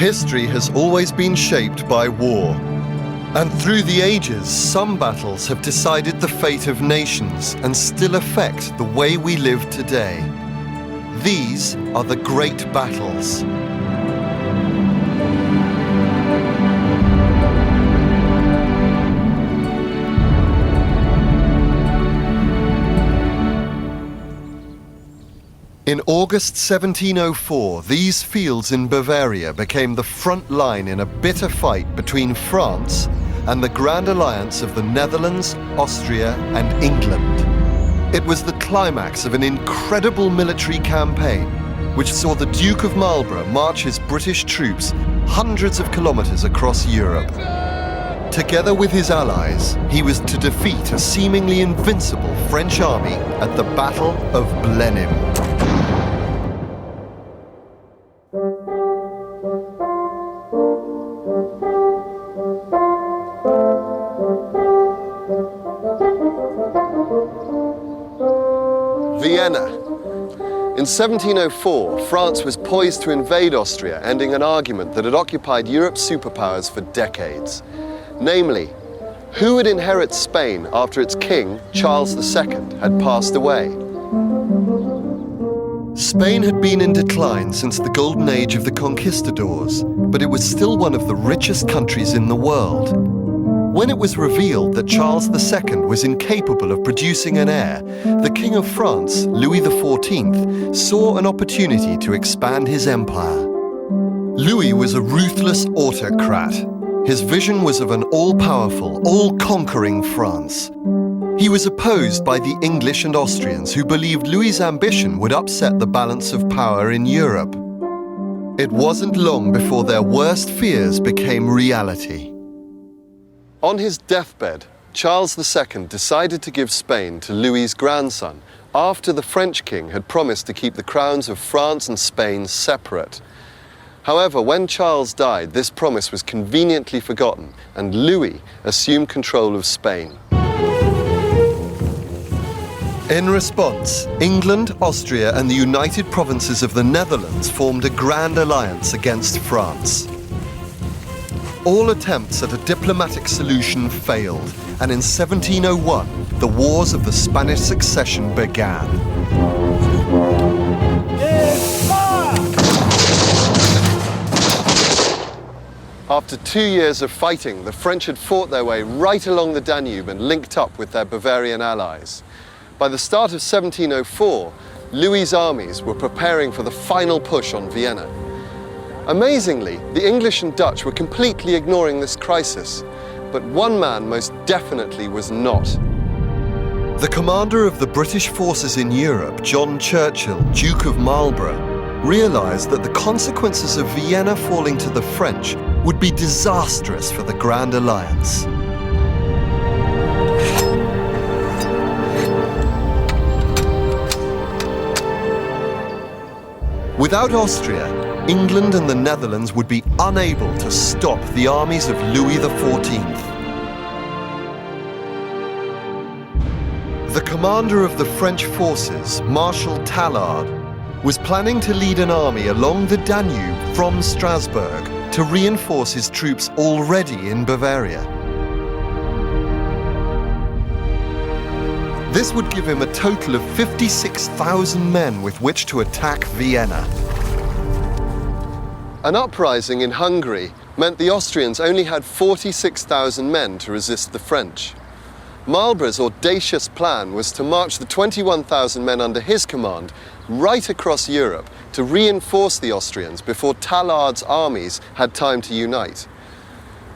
History has always been shaped by war. And through the ages, some battles have decided the fate of nations and still affect the way we live today. These are the great battles. In August 1704, these fields in Bavaria became the front line in a bitter fight between France and the Grand Alliance of the Netherlands, Austria, and England. It was the climax of an incredible military campaign, which saw the Duke of Marlborough march his British troops hundreds of kilometers across Europe. Together with his allies, he was to defeat a seemingly invincible French army at the Battle of Blenhim. Vienna. In 1704, France was poised to invade Austria, ending an argument that had occupied Europe's superpowers for decades. Namely, who would inherit Spain after its king, Charles II, had passed away? Spain had been in decline since the golden age of the conquistadors, but it was still one of the richest countries in the world. When it was revealed that Charles II was incapable of producing an heir, the King of France, Louis XIV, saw an opportunity to expand his empire. Louis was a ruthless autocrat. His vision was of an all-powerful, all-conquering France. He was opposed by the English and Austrians, who believed Louis's ambition would upset the balance of power in Europe. It wasn't long before their worst fears became reality. On his deathbed, Charles II decided to give Spain to Louis's grandson after the French king had promised to keep the crowns of France and Spain separate. However, when Charles died, this promise was conveniently forgotten and Louis assumed control of Spain. In response, England, Austria, and the United Provinces of the Netherlands formed a grand alliance against France. All attempts at a diplomatic solution failed, and in 1701, the Wars of the Spanish Succession began. After 2 years of fighting, the French had fought their way right along the Danube and linked up with their Bavarian allies. By the start of 1704, Louis's armies were preparing for the final push on Vienna. Amazingly, the English and Dutch were completely ignoring this crisis, but one man most definitely was not. The commander of the British forces in Europe, John Churchill, Duke of Marlborough, realized that the consequences of Vienna falling to the French would be disastrous for the Grand Alliance. Without Austria, England and the Netherlands would be unable to stop the armies of Louis XIV. The commander of the French forces, Marshal Tallard, was planning to lead an army along the Danube from Strasbourg to reinforce his troops already in Bavaria. This would give him a total of 56,000 men with which to attack Vienna. An uprising in Hungary meant the Austrians only had 46,000 men to resist the French. Marlborough's audacious plan was to march the 21,000 men under his command right across Europe to reinforce the Austrians before Tallard's armies had time to unite.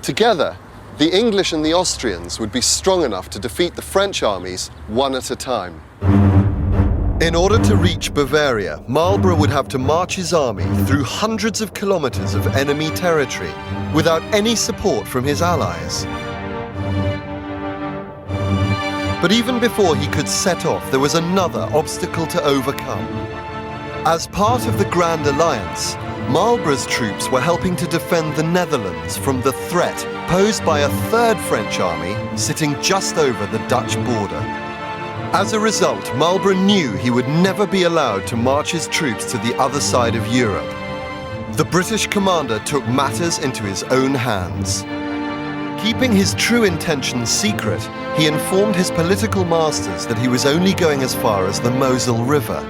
Together, the English and the Austrians would be strong enough to defeat the French armies one at a time. In order to reach Bavaria, Marlborough would have to march his army through hundreds of kilometers of enemy territory without any support from his allies. But even before he could set off, there was another obstacle to overcome. As part of the Grand Alliance, Marlborough's troops were helping to defend the Netherlands from the threat posed by a third French army sitting just over the Dutch border. As a result, Marlborough knew he would never be allowed to march his troops to the other side of Europe. the British commander took matters into his own hands. Keeping his true intentions secret, he informed his political masters that he was only going as far as the Mosel River.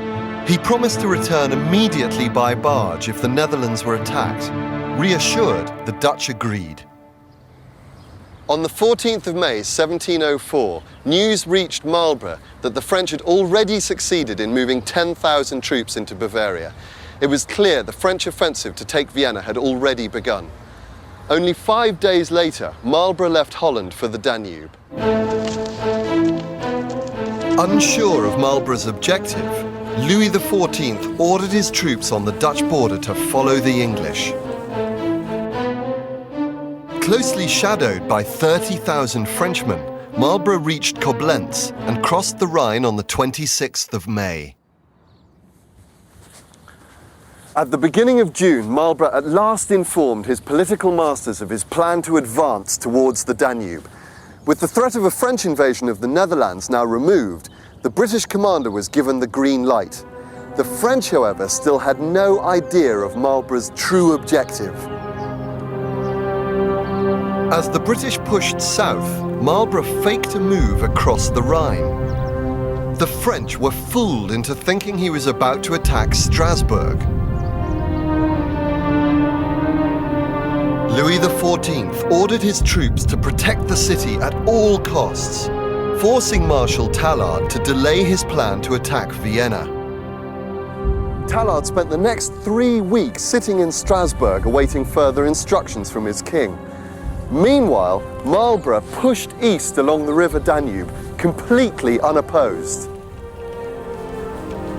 He promised to return immediately by barge if the Netherlands were attacked. Reassured, the Dutch agreed. On the 14th of May 1704, news reached Marlborough that the French had already succeeded in moving 10,000 troops into Bavaria. It was clear the French offensive to take Vienna had already begun. Only 5 days later, Marlborough left Holland for the Danube. Unsure of Marlborough's objective, Louis XIV ordered his troops on the Dutch border to follow the English. Closely shadowed by 30,000 Frenchmen, Marlborough reached Koblenz and crossed the Rhine on the 26th of May. At the beginning of June, Marlborough at last informed his political masters of his plan to advance towards the Danube. With the threat of a French invasion of the Netherlands now removed, the British commander was given the green light. The French, however, still had no idea of Marlborough's true objective. As the British pushed south, Marlborough faked a move across the Rhine. The French were fooled into thinking he was about to attack Strasbourg. Louis XIV ordered his troops to protect the city at all costs, forcing Marshal Tallard to delay his plan to attack Vienna. Tallard spent the next 3 weeks sitting in Strasbourg awaiting further instructions from his king. Meanwhile, Marlborough pushed east along the River Danube, completely unopposed.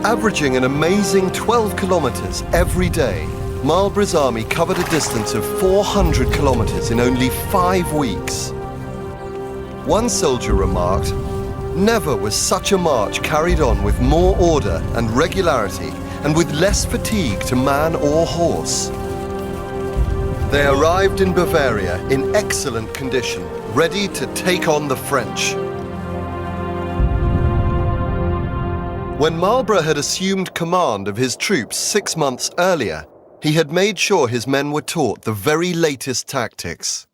Averaging an amazing 12 kilometers every day, Marlborough's army covered a distance of 400 kilometers in only 5 weeks. One soldier remarked, "Never was such a march carried on with more order and regularity and with less fatigue to man or horse." They arrived in Bavaria in excellent condition, ready to take on the French. When Marlborough had assumed command of his troops 6 months earlier, he had made sure his men were taught the very latest tactics.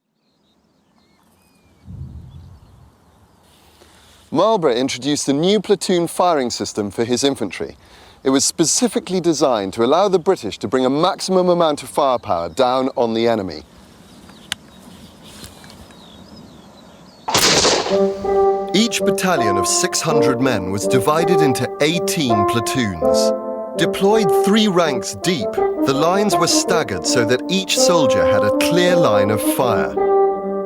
Marlborough introduced a new platoon firing system for his infantry. It was specifically designed to allow the British to bring a maximum amount of firepower down on the enemy. Each battalion of 600 men was divided into 18 platoons. Deployed 3 ranks deep, the lines were staggered so that each soldier had a clear line of fire.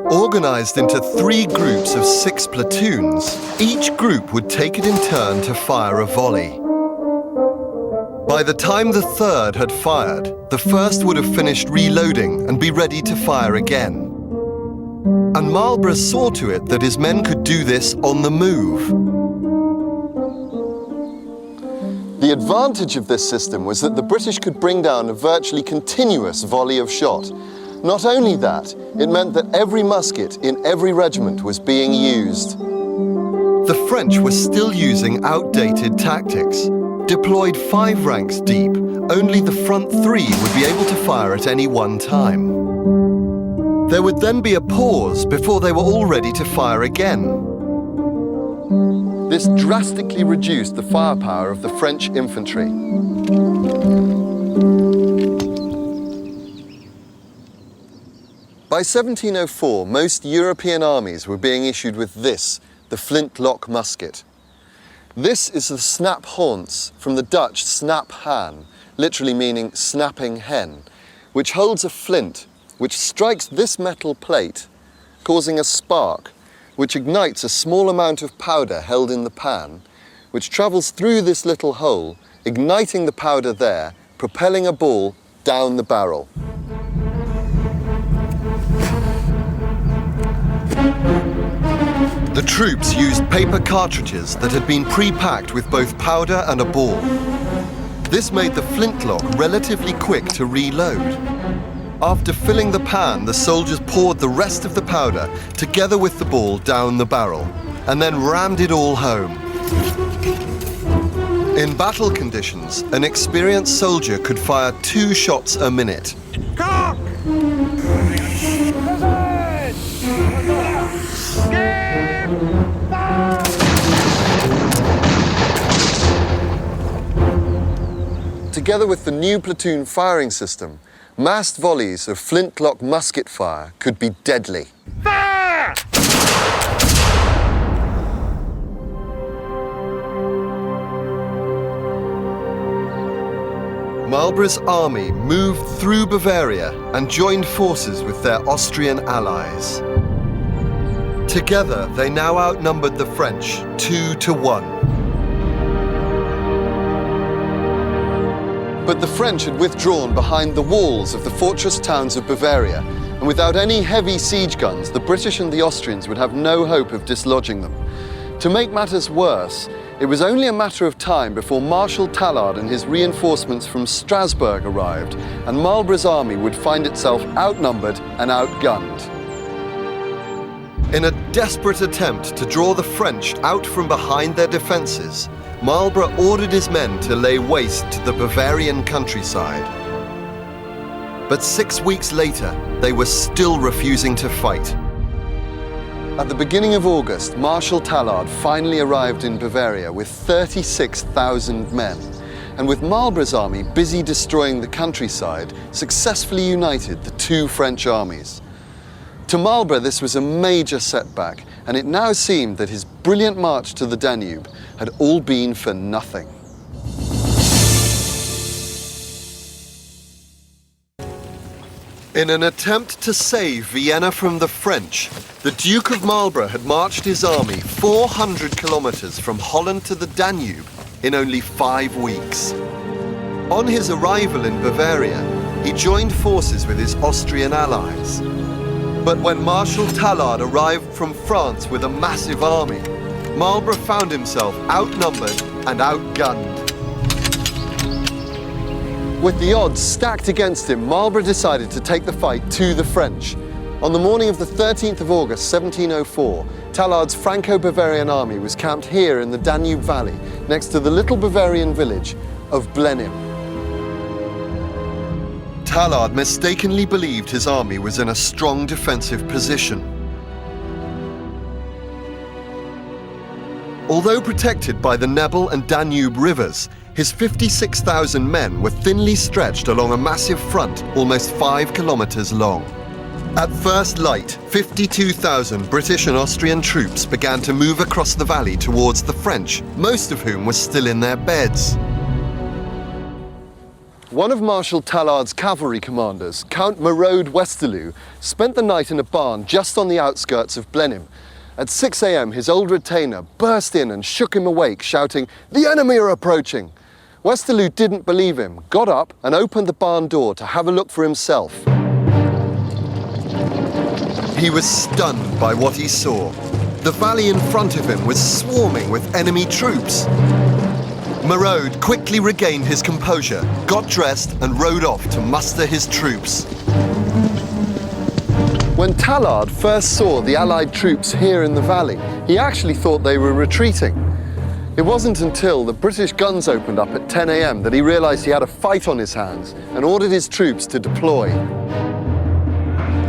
Organized into 3 groups of 6 platoons, each group would take it in turn to fire a volley. By the time the third had fired, the first would have finished reloading and be ready to fire again. And Marlborough saw to it that his men could do this on the move. The advantage of this system was that the British could bring down a virtually continuous volley of shot. Not only that, it meant that every musket in every regiment was being used. The French were still using outdated tactics. Deployed 5 ranks deep, only the front 3 would be able to fire at any one time. There would then be a pause before they were all ready to fire again. This drastically reduced the firepower of the French infantry. By 1704, most European armies were being issued with this, the flintlock musket. This is the snap haunts, from the Dutch snap haan, literally meaning snapping hen, which holds a flint which strikes this metal plate, causing a spark, which ignites a small amount of powder held in the pan, which travels through this little hole, igniting the powder there, propelling a ball down the barrel. The troops used paper cartridges that had been pre-packed with both powder and a ball. This made the flintlock relatively quick to reload. After filling the pan, the soldiers poured the rest of the powder together with the ball down the barrel and then rammed it all home. In battle conditions, an experienced soldier could fire 2 shots a minute. Cock! Together with the new platoon firing system, massed volleys of flintlock musket fire could be deadly. Fire! Marlborough's army moved through Bavaria and joined forces with their Austrian allies. Together, they now outnumbered the French 2-1. But the French had withdrawn behind the walls of the fortress towns of Bavaria, and without any heavy siege guns, the British and the Austrians would have no hope of dislodging them. To make matters worse, it was only a matter of time before Marshal Tallard and his reinforcements from Strasbourg arrived, and Marlborough's army would find itself outnumbered and outgunned. In a desperate attempt to draw the French out from behind their defences, Marlborough ordered his men to lay waste to the Bavarian countryside. But 6 weeks later, they were still refusing to fight. At the beginning of August, Marshal Tallard finally arrived in Bavaria with 36,000 men, and with Marlborough's army busy destroying the countryside, successfully united the 2 French armies. To Marlborough, this was a major setback, and it now seemed that his brilliant march to the Danube had all been for nothing. In an attempt to save Vienna from the French, the Duke of Marlborough had marched his army 400 kilometers from Holland to the Danube in only 5 weeks. On his arrival in Bavaria, he joined forces with his Austrian allies. But when Marshal Tallard arrived from France with a massive army, Marlborough found himself outnumbered and outgunned. With the odds stacked against him, Marlborough decided to take the fight to the French. On the morning of the 13th of August, 1704, Tallard's Franco-Bavarian army was camped here in the Danube Valley, next to the little Bavarian village of Blenhim. Tallard mistakenly believed his army was in a strong defensive position. Although protected by the Nebel and Danube rivers, his 56,000 men were thinly stretched along a massive front almost 5 kilometers long. At first light, 52,000 British and Austrian troops began to move across the valley towards the French, most of whom were still in their beds. One of Marshal Tallard's cavalry commanders, Count Marode Westerloo, spent the night in a barn just on the outskirts of Blenheim. At 6 a.m., his old retainer burst in and shook him awake, shouting, "The enemy are approaching!" Westerloo didn't believe him, got up and opened the barn door to have a look for himself. He was stunned by what he saw. The valley in front of him was swarming with enemy troops. Marode quickly regained his composure, got dressed and rode off to muster his troops. When Tallard first saw the Allied troops here in the valley, he actually thought they were retreating. It wasn't until the British guns opened up at 10 a.m. that he realized he had a fight on his hands and ordered his troops to deploy.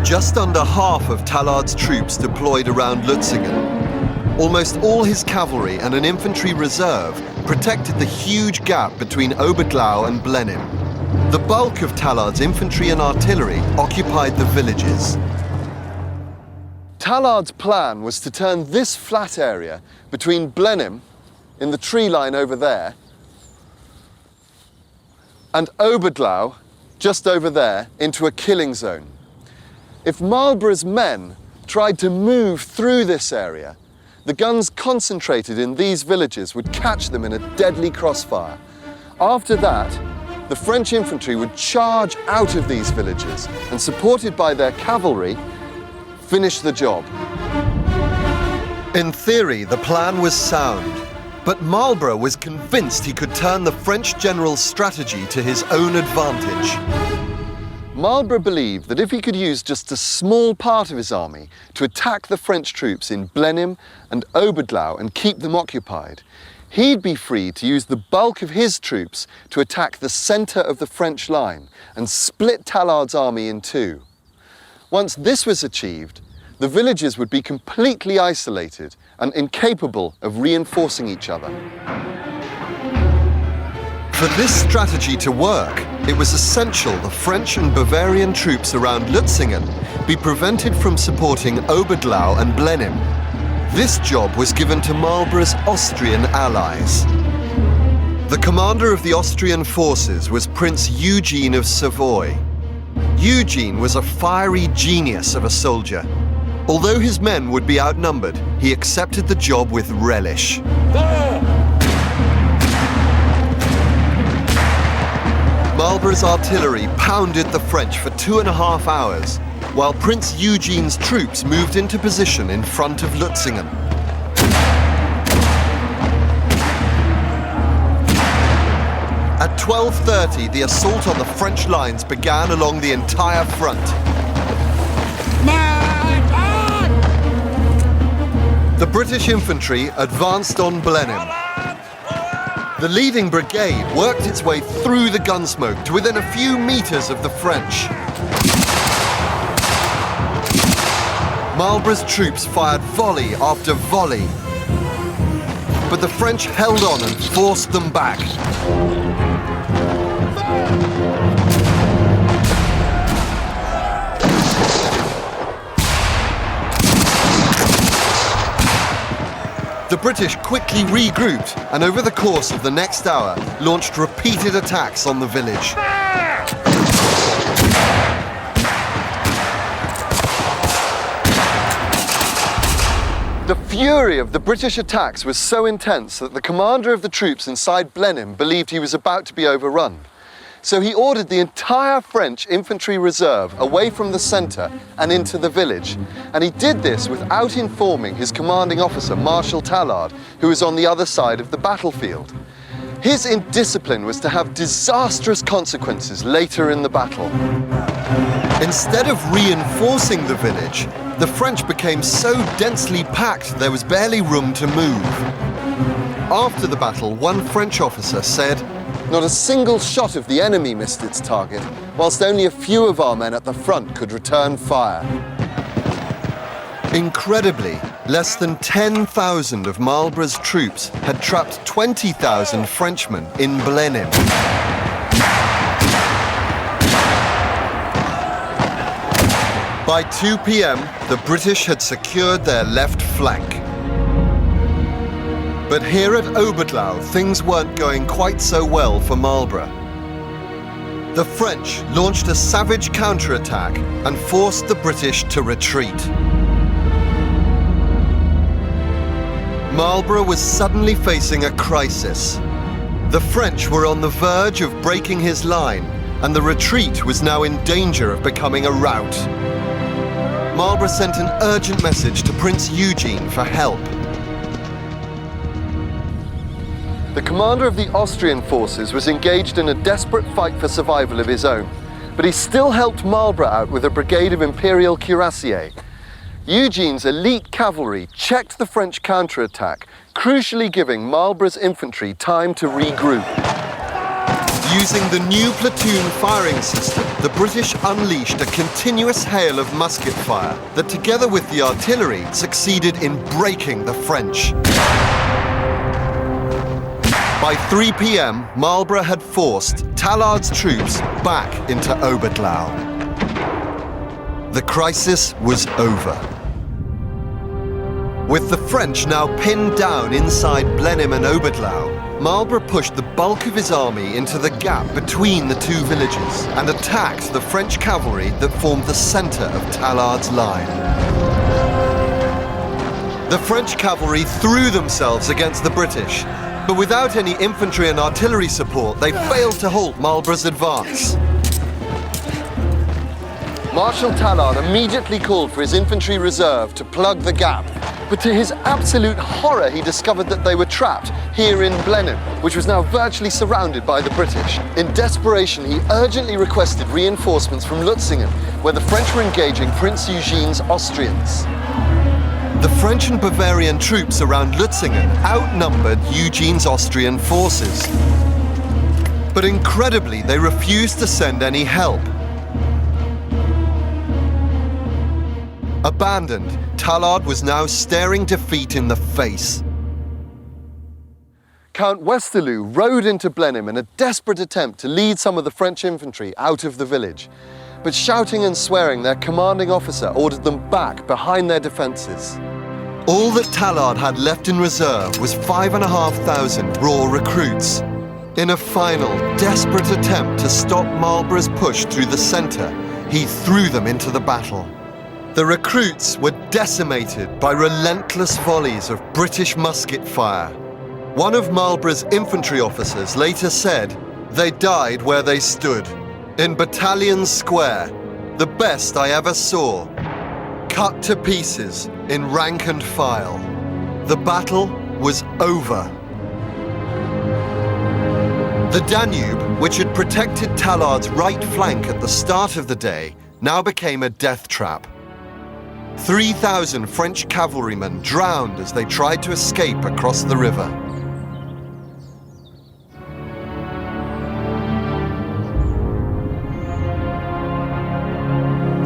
Just under half of Tallard's troops deployed around Lutzingen. Almost all his cavalry and an infantry reserve protected the huge gap between Oberglau and Blenheim. The bulk of Tallard's infantry and artillery occupied the villages. Tallard's plan was to turn this flat area between Blenheim, in the tree line over there, and Oberglau, just over there, into a killing zone. If Marlborough's men tried to move through this area, the guns concentrated in these villages would catch them in a deadly crossfire. After that, the French infantry would charge out of these villages and, supported by their cavalry, finish the job. In theory, the plan was sound, but Marlborough was convinced he could turn the French general's strategy to his own advantage. Marlborough believed that if he could use just a small part of his army to attack the French troops in Blenhim and Oberglau and keep them occupied, he'd be free to use the bulk of his troops to attack the centre of the French line and split Tallard's army in two. Once this was achieved, the villages would be completely isolated and incapable of reinforcing each other. For this strategy to work, it was essential the French and Bavarian troops around Lutzingen be prevented from supporting Oberglau and Blenheim. This job was given to Marlborough's Austrian allies. The commander of the Austrian forces was Prince Eugene of Savoy. Eugene was a fiery genius of a soldier. Although his men would be outnumbered, he accepted the job with relish. Marlborough's artillery pounded the French for 2.5 hours, while Prince Eugene's troops moved into position in front of Lutzingen. At 12:30, the assault on the French lines began along the entire front. The British infantry advanced on Blenheim. The leading brigade worked its way through the gunsmoke to within a few meters of the French. Marlborough's troops fired volley after volley, but the French held on and forced them back. The British quickly regrouped and over the course of the next hour launched repeated attacks on the village. The fury of the British attacks was so intense that the commander of the troops inside Blenheim believed he was about to be overrun. So he ordered the entire French infantry reserve away from the centre and into the village. And he did this without informing his commanding officer, Marshal Tallard, who was on the other side of the battlefield. His indiscipline was to have disastrous consequences later in the battle. Instead of reinforcing the village, the French became so densely packed there was barely room to move. After the battle, one French officer said, "Not a single shot of the enemy missed its target, whilst only a few of our men at the front could return fire." Incredibly, less than 10,000 of Marlborough's troops had trapped 20,000 Frenchmen in Blenheim. By 2 p.m., the British had secured their left flank. But here at Oberglau, things weren't going quite so well for Marlborough. The French launched a savage counterattack and forced the British to retreat. Marlborough was suddenly facing a crisis. The French were on the verge of breaking his line, and the retreat was now in danger of becoming a rout. Marlborough sent an urgent message to Prince Eugene for help. The commander of the Austrian forces was engaged in a desperate fight for survival of his own, but he still helped Marlborough out with a brigade of Imperial cuirassiers. Eugene's elite cavalry checked the French counterattack, crucially giving Marlborough's infantry time to regroup. Using the new platoon firing system, the British unleashed a continuous hail of musket fire that, together with the artillery, succeeded in breaking the French. By 3 p.m., Marlborough had forced Tallard's troops back into Oberglau. The crisis was over. With the French now pinned down inside Blenheim and Oberglau, Marlborough pushed the bulk of his army into the gap between the two villages and attacked the French cavalry that formed the centre of Tallard's line. The French cavalry threw themselves against the British, but without any infantry and artillery support, they failed to halt Marlborough's advance. Marshal Tallard immediately called for his infantry reserve to plug the gap, but to his absolute horror, he discovered that they were trapped here in Blenhim, which was now virtually surrounded by the British. In desperation, he urgently requested reinforcements from Lutzingen, where the French were engaging Prince Eugene's Austrians. The French and Bavarian troops around Lutzingen outnumbered Eugene's Austrian forces. But incredibly, they refused to send any help. Abandoned, Tallard was now staring defeat in the face. Count Westerloo rode into Blenheim in a desperate attempt to lead some of the French infantry out of the village. But shouting and swearing, their commanding officer ordered them back behind their defences. All that Tallard had left in reserve was 5,500 raw recruits. In a final, desperate attempt to stop Marlborough's push through the centre, he threw them into the battle. The recruits were decimated by relentless volleys of British musket fire. One of Marlborough's infantry officers later said, "They died where they stood, in Battalion Square, the best I ever saw, cut to pieces in rank and file." The battle was over. The Danube, which had protected Tallard's right flank at the start of the day, now became a death trap. 3,000 French cavalrymen drowned as they tried to escape across the river.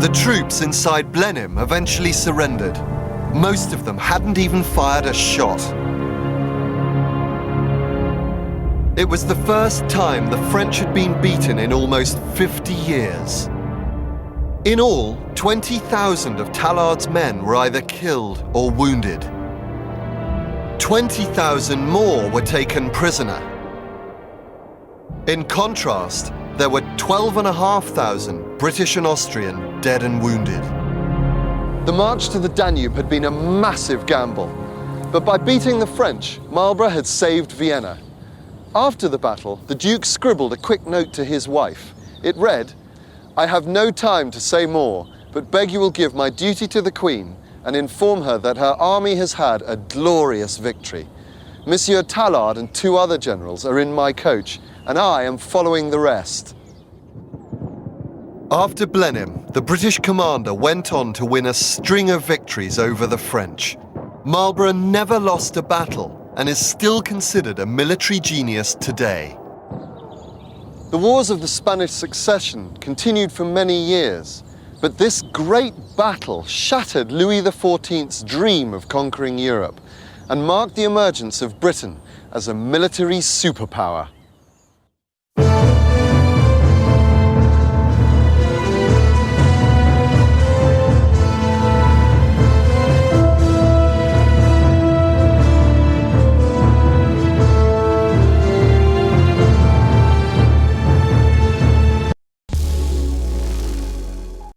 The troops inside Blenheim eventually surrendered. Most of them hadn't even fired a shot. It was the first time the French had been beaten in almost 50 years. In all, 20,000 of Tallard's men were either killed or wounded. 20,000 more were taken prisoner. In contrast, there were 12,500 British and Austrian dead and wounded. The march to the Danube had been a massive gamble, but by beating the French, Marlborough had saved Vienna. After the battle, the Duke scribbled a quick note to his wife. It read, "I have no time to say more, but beg you will give my duty to the Queen and inform her that her army has had a glorious victory. Monsieur Tallard and 2 other generals are in my coach, and I am following the rest." After Blenheim, the British commander went on to win a string of victories over the French. Marlborough never lost a battle and is still considered a military genius today. The wars of the Spanish Succession continued for many years, but this great battle shattered Louis XIV's dream of conquering Europe and marked the emergence of Britain as a military superpower.